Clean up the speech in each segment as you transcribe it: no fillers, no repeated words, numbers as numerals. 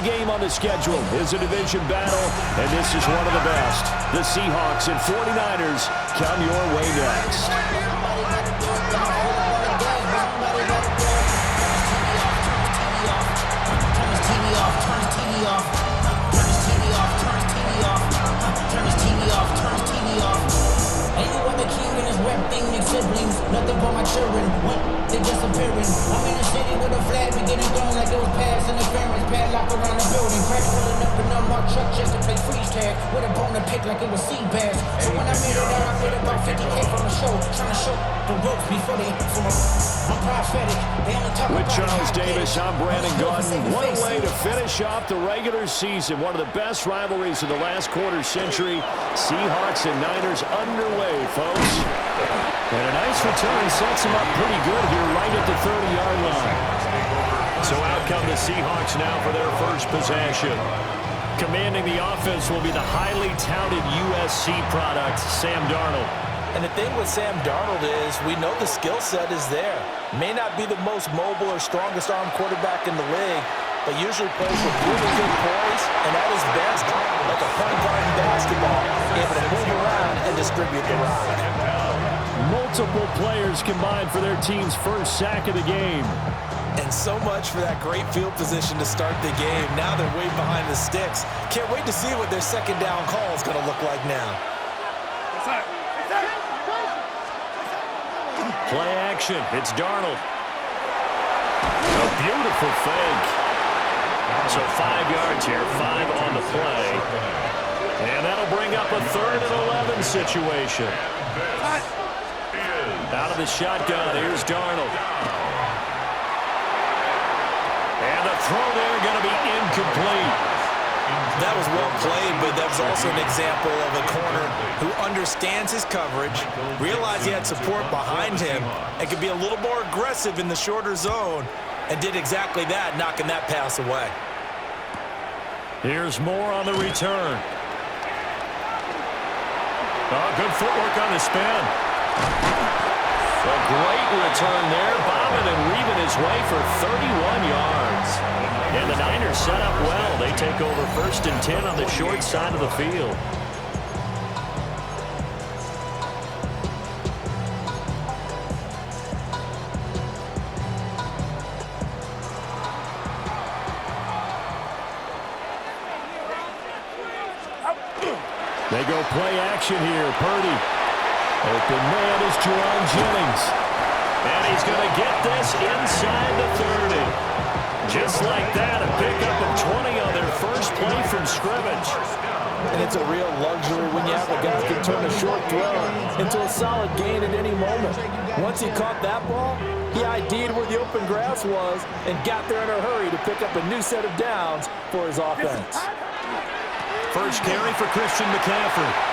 game on the schedule is a division battle, and this is one of the best. The Seahawks and 49ers come your way next. Siblings, nothing but my children. What? They disappearing. I'm in the city with a flag, we getting thrown like it was pass interference. Padlock around the building, crash pulling up in my truck just to play freeze tag. With a bone to pick like it was sea bass. So when I made it out, I made about 50K from the show, trying to show the ropes before they. I'm prophetic. They only talk With about Charles Davis, I'm Brandon Gaudin. What a way to finish off the regular season. One of the best rivalries of the last quarter century. Seahawks and Niners underway, folks. And a nice return sets him up pretty good here right at the 30-yard line. So out come the Seahawks now for their first possession. Commanding the offense will be the highly touted USC product, Sam Darnold. And the thing with Sam Darnold is we know the skill set is there. May not be the most mobile or strongest arm quarterback in the league, but usually plays with really good poise and at his best, like a point guard in basketball, able to move around and distribute the rock. Multiple players combined for their team's first sack of the game. And so much for that great field position to start the game. Now they're way behind the sticks. Can't wait to see what their second down call is going to look like now. Play action. It's Darnold. A beautiful fake. So 5 yards here, 5 on the play. And that'll bring up a 3rd and 11 situation. Out of the shotgun, here's Darnold. And the throw there going to be incomplete. That was well played, but that was also an example of a corner who understands his coverage, realized he had support behind him, and could be a little more aggressive in the shorter zone, and did exactly that, knocking that pass away. Here's more on the return. Oh, good footwork on the spin. A great return there, bobbing and weaving his way for 31 yards. And the Niners set up well. They take over 1st and 10 on the short side of the field. They go play action here. Purdy. Open man is Jerome Jennings. And he's going to get this inside the 30. Just like that, a pickup of 20 on their first play from scrimmage. And it's a real luxury when you have a guy who can turn a short throw into a solid gain at any moment. Once he caught that ball, he ID'd where the open grass was and got there in a hurry to pick up a new set of downs for his offense. First carry for Christian McCaffrey.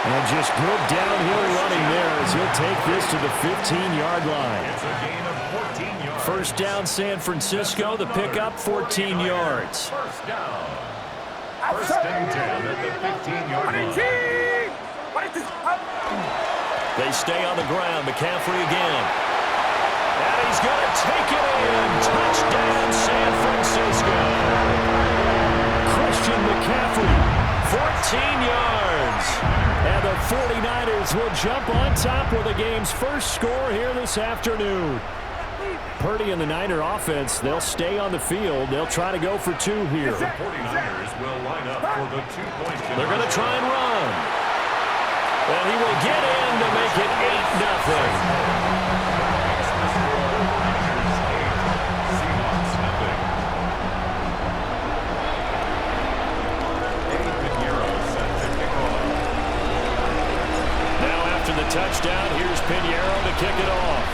And just good downhill running there as he'll take this to the 15-yard line. It's a gain of 14 yards. First down San Francisco, the pickup 14 yards. First down. 1st and 10 at the 15-yard line. They stay on the ground. McCaffrey again. And he's going to take it in. Touchdown San Francisco. Christian McCaffrey, 14 yards. And the 49ers will jump on top with the game's first score here this afternoon. Purdy and the Niner offense, they'll stay on the field. They'll try to go for 2 here. The 49ers will line up for the 2-point conversion. They're going to try and run. And he will get in to make it 8-0. Touchdown. Here's Pinheiro to kick it off.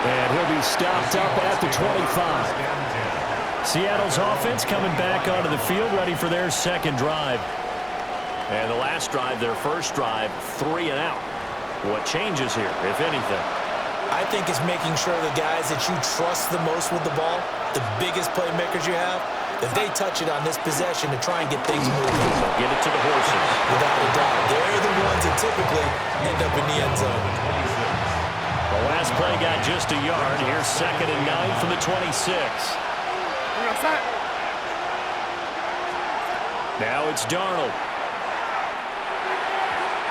And he'll be stopped up at the 25. Seattle's offense coming back onto the field, ready for their second drive. And the last drive, their first drive, 3 and out. What changes here, if anything? I think it's making sure the guys that you trust the most with the ball, the biggest playmakers you have, that they touch it on this possession to try and get things moving. Get it to the horses. Without a doubt. They're the ones that typically end up in the end zone. down just a yard. Here's 2nd and 9 from the 26. Now it's Darnold.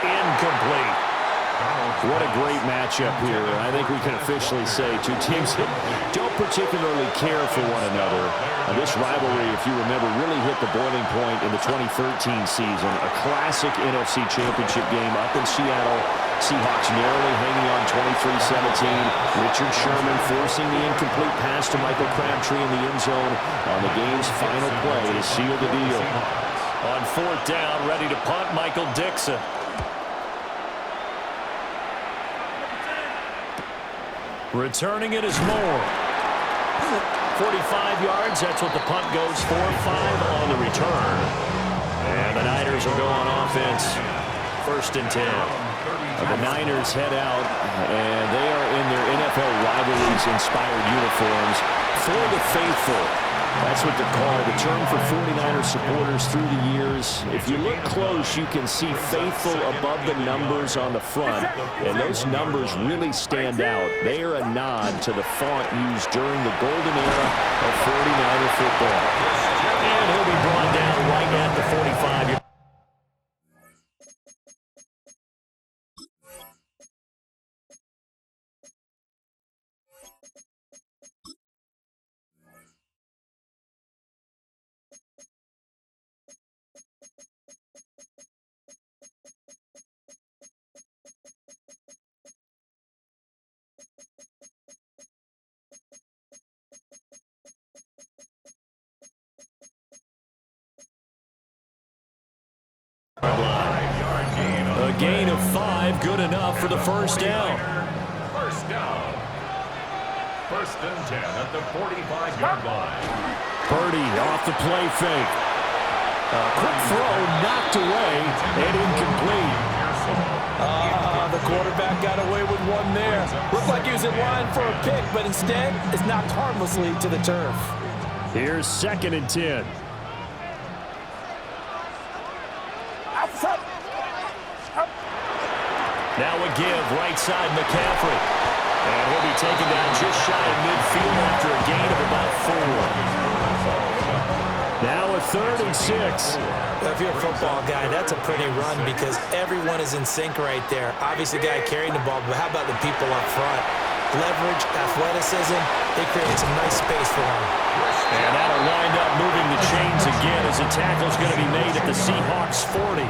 Incomplete. What a great matchup here. I think we can officially say two teams that don't particularly care for one another. This rivalry, if you remember, really hit the boiling point in the 2013 season. A classic NFC Championship game up in Seattle. Seahawks narrowly hanging on 23-17. Richard Sherman forcing the incomplete pass to Michael Crabtree in the end zone on the game's final play to seal the deal. On 4th down, ready to punt, Michael Dixon. Returning it is Moore. 45 yards, that's what the punt goes for. 5 on the return. And the Niners will go on offense. 1st and 10. The Niners head out, and they are in their NFL rivalries-inspired uniforms. For the faithful, that's what they're called. The term for 49er supporters through the years. If you look close, you can see faithful above the numbers on the front, and those numbers really stand out. They are a nod to the font used during the golden era of 49er football. And he'll be brought down right at the 45. A gain of 5, good enough for the 1st down. 1st down. 1st and 10 at the 45-yard line. Purdy off the play fake. Quick throw knocked away and incomplete. The quarterback got away with one there. Looked like he was in line for a pick, but instead it's knocked harmlessly to the turf. Here's 2nd and 10. Now a give, right side McCaffrey. And he'll be taken down just shy of midfield after a gain of about 4. Now a 3rd and 6. Well, if you're a football guy, that's a pretty run because everyone is in sync right there. Obviously, the guy carrying the ball, but how about the people up front? Leverage, athleticism, they create some nice space for him. And that'll wind up moving the chains again as the tackle's going to be made at the Seahawks 40.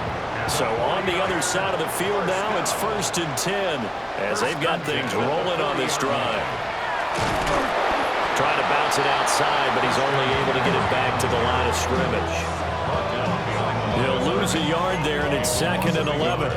So on the other side of the field now, it's 1st and 10 as they've got things rolling on this drive. Trying to bounce it outside, but he's only able to get it back to the line of scrimmage. He'll lose a yard there, and it's 2nd and 11.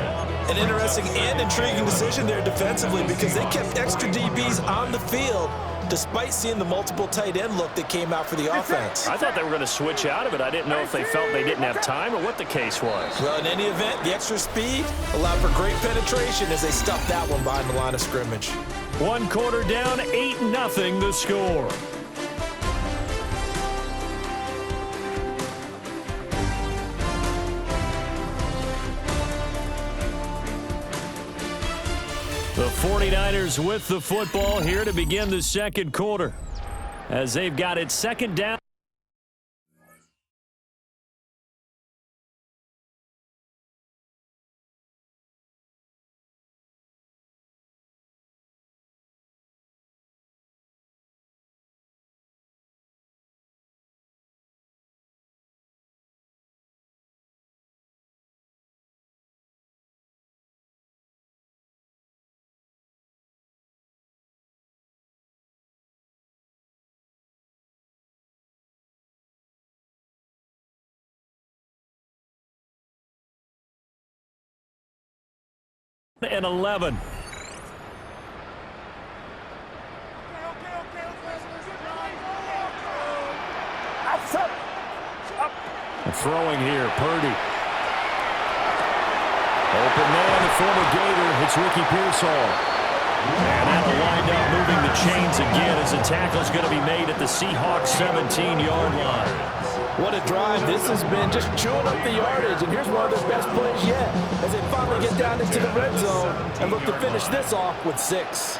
An interesting and intriguing decision there defensively because they kept extra DBs on the field despite seeing the multiple tight end look that came out for the offense. I thought they were going to switch out of it. I didn't know if they felt they didn't have time or what the case was. Well, in any event, the extra speed allowed for great penetration as they stuffed that one behind the line of scrimmage. 1 quarter down, 8-0 the score. The 49ers with the football here to begin the 2nd quarter as they've got it 2nd down. And 11. Throwing here, Purdy. Open man, the former Gator. It's Ricky Pearsall. And that'll wind up moving the chains again as the tackle's going to be made at the Seahawks 17-yard line. What a drive. This has been just chewing up the yardage, and here's one of their best plays yet as they finally get down into the red zone and look to finish this off with 6.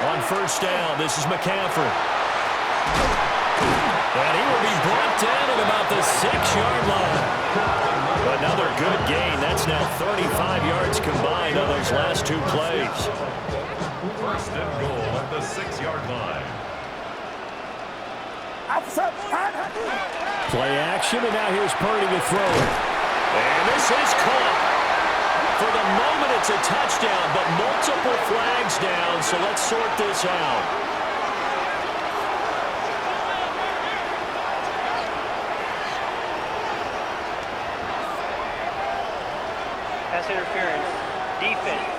On first down, this is McCaffrey. And he will be brought down at about the 6-yard line. Another good gain. That's now 35 yards combined on those last 2 plays. First and goal at the 6-yard line. Play action, and now here's Purdy to throw it. And this is caught. For the moment, it's a touchdown, but multiple flags down, so let's sort this out. Pass interference. Defense.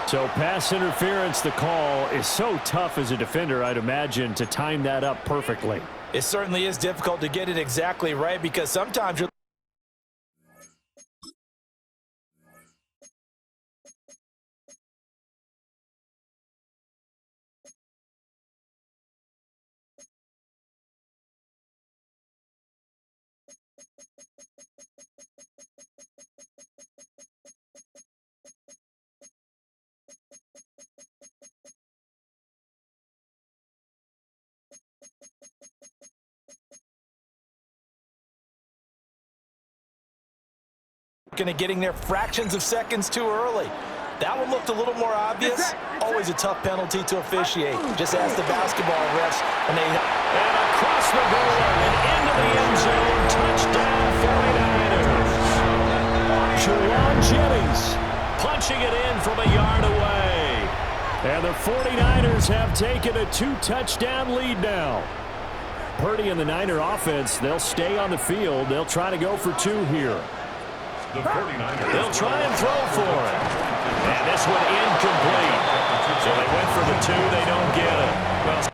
So pass interference, the call is so tough as a defender, I'd imagine, to time that up perfectly. It certainly is difficult to get it exactly right because sometimes you're getting there fractions of seconds too early. That one looked a little more obvious. Always a tough penalty to officiate. Just ask the basketball refs when they... And across the goal line and into the end zone. Touchdown 49ers. Juwan Jennings punching it in from a yard away. And the 49ers have taken a 2-touchdown lead now. Purdy and the Niner offense, they'll stay on the field. They'll try to go for 2 here. The 49ers. They'll try and throw for it. And this one incomplete. So they went for the 2. They don't get it. Well,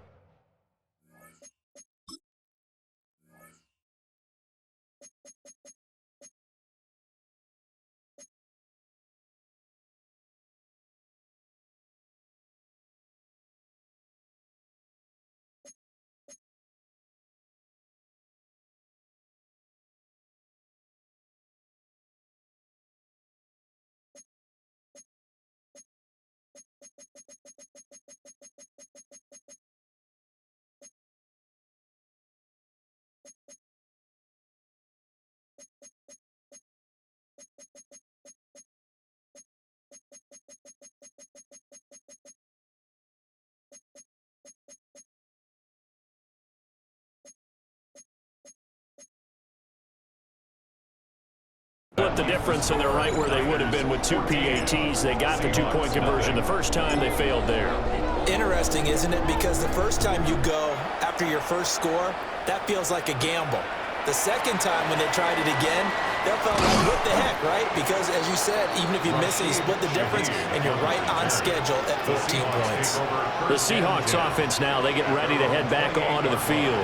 split the difference, and they're right where they would have been with 2 PATs. They got the 2-point conversion the first time. They failed there. Interesting, isn't it? Because the first time you go after your first score, that feels like a gamble. The second time when they tried it again, that felt like, what the heck, right? Because, as you said, even if you miss it, you split the difference, and you're right on schedule at 14 points. The Seahawks offense now, they get ready to head back onto the field.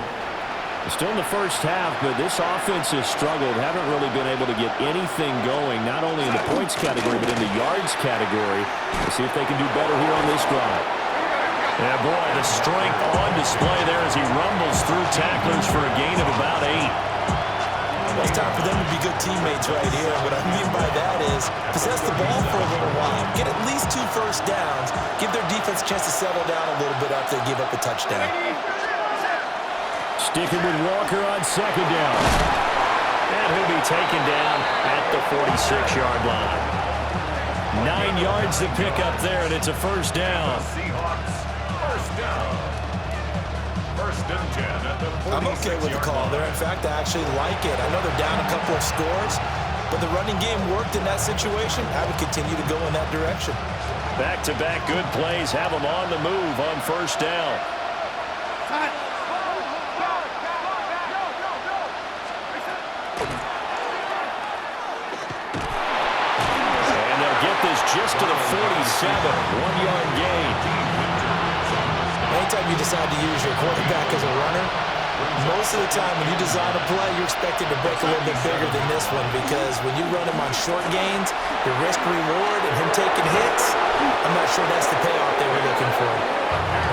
Still in the first half, but this offense has struggled. Haven't really been able to get anything going, not only in the points category, but in the yards category. We'll see if they can do better here on this drive. Yeah, boy, the strength on display there as he rumbles through tacklers for a gain of about 8. Well, it's time for them to be good teammates right here. What I mean by that is possess the ball for a little while, get at least 2 first downs, give their defense a chance to settle down a little bit after they give up a touchdown. Sticking with Walker on second down. And he'll be taken down at the 46-yard line. 9 yards to pick up there, and it's a first down. Seahawks, first down. First and 10 at the 46-yard line. I'm okay with the call there. In fact, I actually like it. I know they're down a couple of scores, but the running game worked in that situation. I would continue to go in that direction. Back-to-back good plays have them on the move on first down. Just to the 47, 1-yard gain. Anytime you decide to use your quarterback as a runner, Most of the time when you design a play, you're expected to break a little bit bigger than this one because when you run him on short gains, your risk-reward and him taking hits, I'm not sure that's the payoff they were looking for.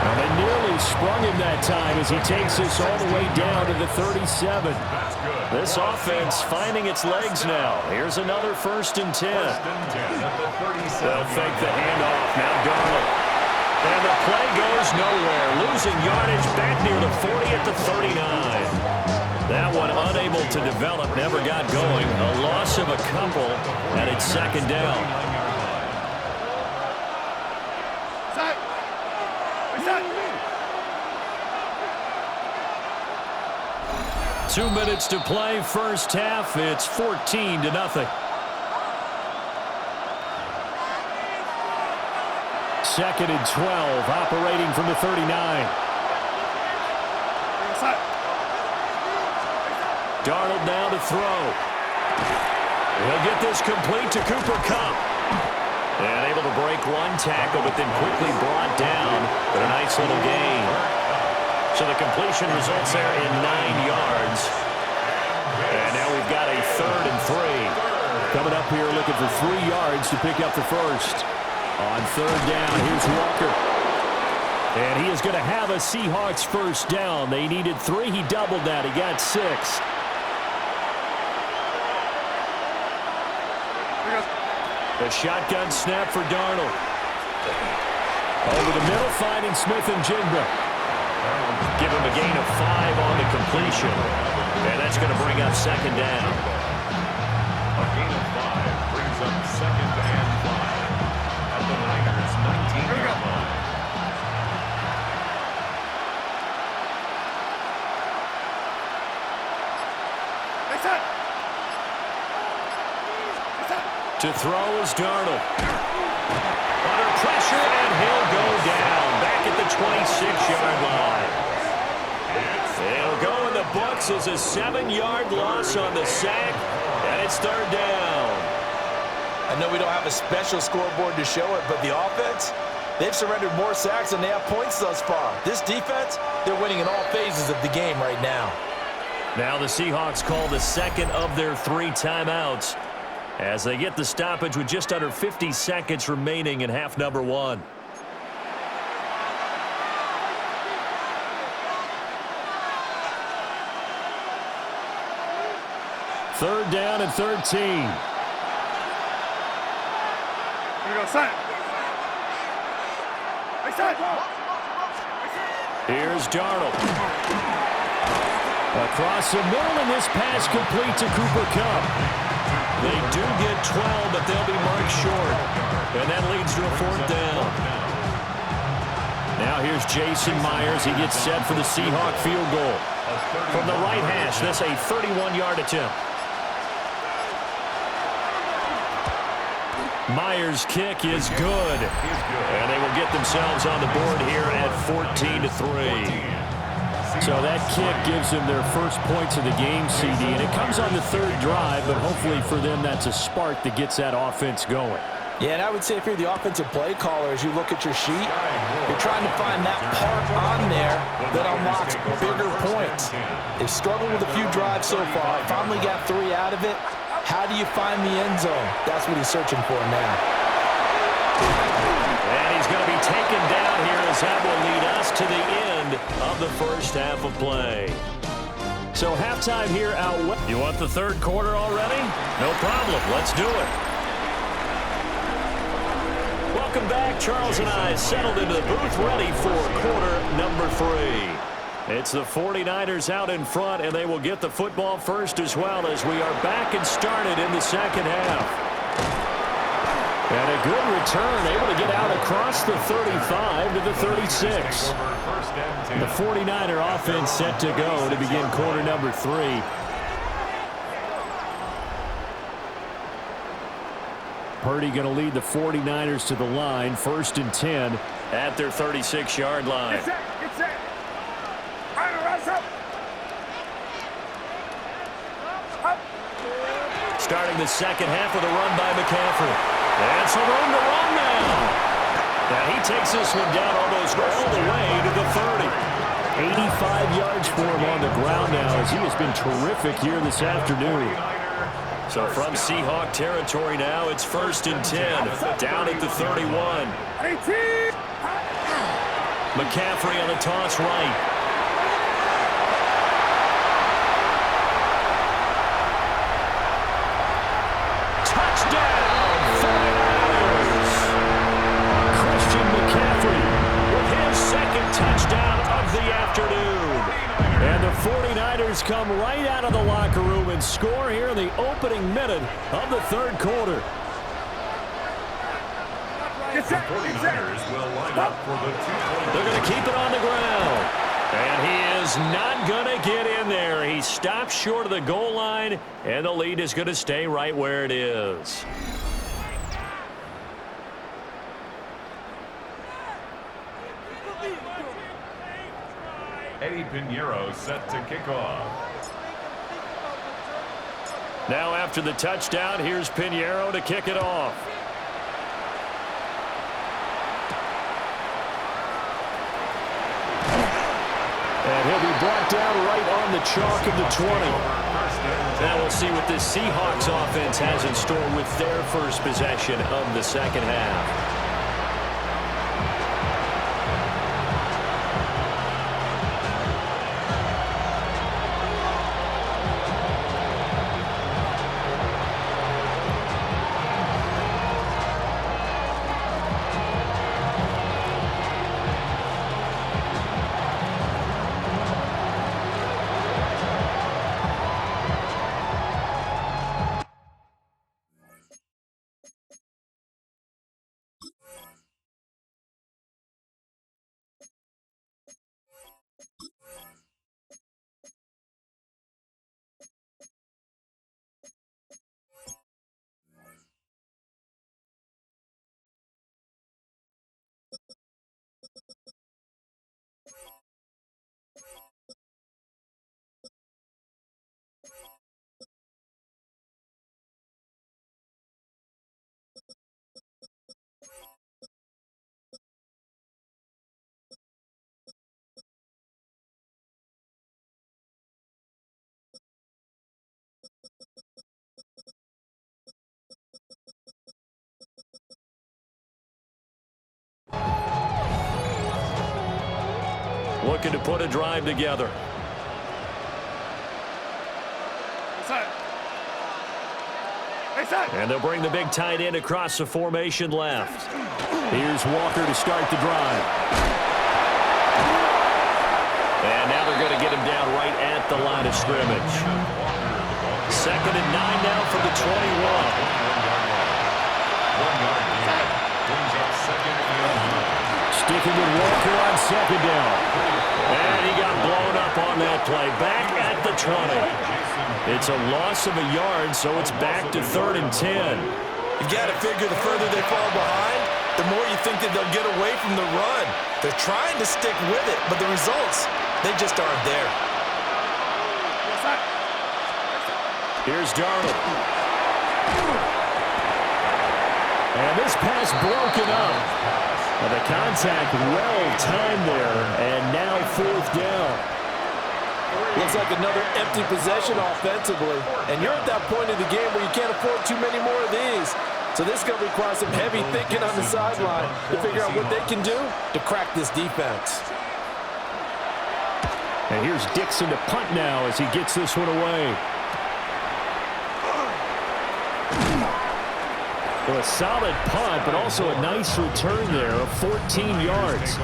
Well, they nearly sprung him that time as he takes this all the way down to the 37. This offense finding its legs now. Here's another 1st and 10. They'll fake the handoff. Now Darnold. And the play goes nowhere. Losing yardage back near the 40 at the 39. That one unable to develop, never got going. A loss of a couple, and it's 2nd down. 2 minutes to play, first half. It's 14-0. Second and 12, operating from the 39. Darnold now to throw. He'll get this complete to Cooper Kupp. And able to break one tackle, but then quickly brought down. But a nice little gain. So the completion results there in 9 yards. And now we've got a 3rd and 3. Coming up here looking for 3 yards to pick up the first. On 3rd down, here's Walker. And he is going to have a Seahawks first down. They needed 3. He doubled that. He got 6. The shotgun snap for Darnold. Over the middle, finding Smith and Jigba. Give him a gain of 5 on the completion. And that's going to bring up 2nd down. A gain of 5 brings up 2nd and 5 at the Niners' 19-yard line. To throw is Darnold. Under pressure, and he'll go down. Back at the 26-yard line. It'll go in the books as a 7-yard loss on the sack, and it's 3rd down. I know we don't have a special scoreboard to show it, but the offense, they've surrendered more sacks than they have points thus far. This defense, they're winning in all phases of the game right now. Now the Seahawks call the 2nd of their 3 timeouts as they get the stoppage with just under 50 seconds remaining in half number 1. Third down and 13. Here's Darnold. Across the middle, and this pass complete to Cooper Kupp. They do get 12, but they'll be marked short. And that leads to a 4th down. Now here's Jason Myers. He gets set for the Seahawk field goal. From the right hash, this a 31-yard attempt. Myers' kick is good. And they will get themselves on the board here at 14-3. So that kick gives them their first points of the game, CD, and it comes on the 3rd drive, but hopefully for them that's a spark that gets that offense going. Yeah, and I would say if you're the offensive play caller, as you look at your sheet, you're trying to find that part on there that unlocks bigger points. They've struggled with a few drives so far. Finally got 3 out of it. How do you find the end zone? That's what he's searching for now. And he's going to be taken down here as that will lead us to the end of the first half of play. So halftime here out west. You want the 3rd quarter already? No problem. Let's do it. Welcome back. Charles and I settled into the booth ready for quarter number 3. It's the 49ers out in front, and they will get the football first as well as we are back and started in the 2nd half. And a good return, able to get out across the 35 to the 36. The 49er offense set to go to begin quarter number 3. Purdy going to lead the 49ers to the line, 1st and 10 at their 36-yard line. Starting the 2nd half with a run by McCaffrey. That's a room to run now. Now he takes this one down almost all the way to the 30. 85 yards for him on the ground now, as he has been terrific here this afternoon. So from Seahawk territory now, it's 1st and 10, down at the 31. McCaffrey on the toss right. Touchdown, 49ers! Christian McCaffrey with his second touchdown of the afternoon. And the 49ers come right out of the locker room and score here in the opening minute of the third quarter. The 49ers will line up for the 2-point. They're going to keep it on the ground. And he is not going to get in there. He stops short of the goal line, and the lead is going to stay right where it is. Eddie Pinheiro set to kick off. Now after the touchdown, here's Pinheiro to kick it off. And he'll be brought down right on the chalk of the 20. Now we'll see what this Seahawks offense has in store with their first possession of the second half. Looking to put a drive together. And they'll bring the big tight end across the formation left. Here's Walker to start the drive. And now they're going to get him down right at the line of scrimmage. 2nd and 9 now for the 21. Sticking with Walker on 2nd down. And he got blown up on that play. Back at the 20. It's a loss of a yard, so it's back to 3rd and 10. You've got to figure the further they fall behind, the more you think that they'll get away from the run. They're trying to stick with it, but the results, they just aren't there. Here's Darnold. And this pass broken up. Well, the contact well-timed there, and now 4th down. Looks like another empty possession offensively. And you're at that point in the game where you can't afford too many more of these. So this is going to require some heavy thinking on the sideline to figure out what they can do to crack this defense. And here's Dixon to punt now as he gets this one away. Well, a solid punt, but also a nice return there of 14 yards.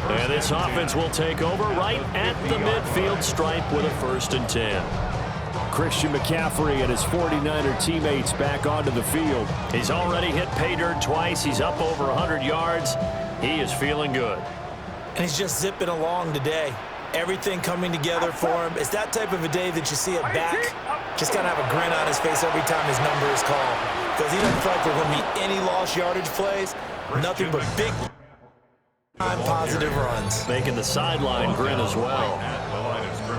And this offense will take over right at the midfield stripe with a 1st and 10. Christian McCaffrey and his 49er teammates back onto the field. He's already hit pay dirt twice. He's up over 100 yards. He is feeling good. And he's just zipping along today. Everything coming together for him. It's that type of a day that you see it back. Just got to have a grin on his face every time his number is called. Because he doesn't feel like there are going to be any lost yardage plays. Nothing but big time positive runs. Making the sideline grin as well.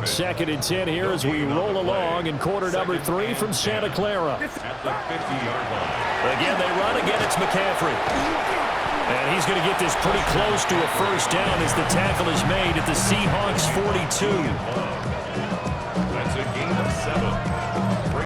2nd and 10 here as we roll along in quarter number 3 from Santa Clara. At the 50-yard line. Again, they run. Again, it's McCaffrey. And he's going to get this pretty close to a first down as the tackle is made at the Seahawks 42.